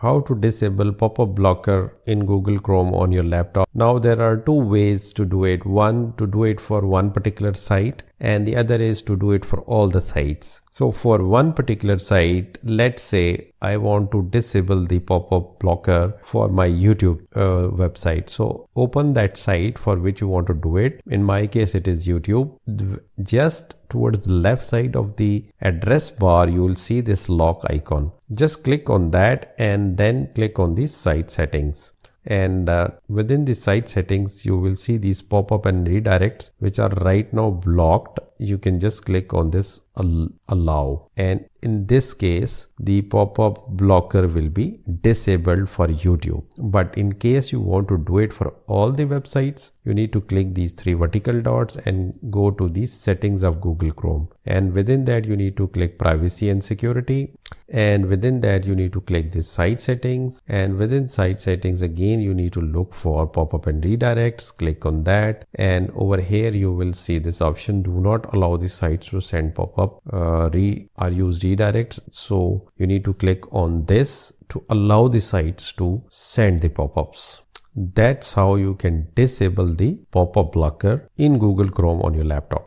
how to disable pop-up blocker in Google Chrome on your laptop. Now there are two ways to do it. One, to do it for one particular site, and the other is to do it for all the sites. So for one particular site, let's say I want to disable the pop-up blocker for my YouTube website. So open that site for which you want to do it. In my case, it is YouTube. Just towards the left side of the address bar, you will see this lock icon. Just click on that and then click on the site settings. And within the site settings, you will see these pop-up and redirects which are right now blocked. You can just click on this allow, and in this case the pop-up blocker will be disabled for YouTube. But in case you want to do it for all the websites, you need to click these three vertical dots and go to the settings of Google Chrome, and within that you need to click privacy and security, and within that you need to click the site settings, and within site settings again you need to look for pop-up and redirects. Click on that, and over here you will see this option, do not allow the sites to send pop-up or use redirects. So you need to click on this to allow the sites to send the pop-ups. That's how you can disable the pop-up blocker in Google Chrome on your laptop.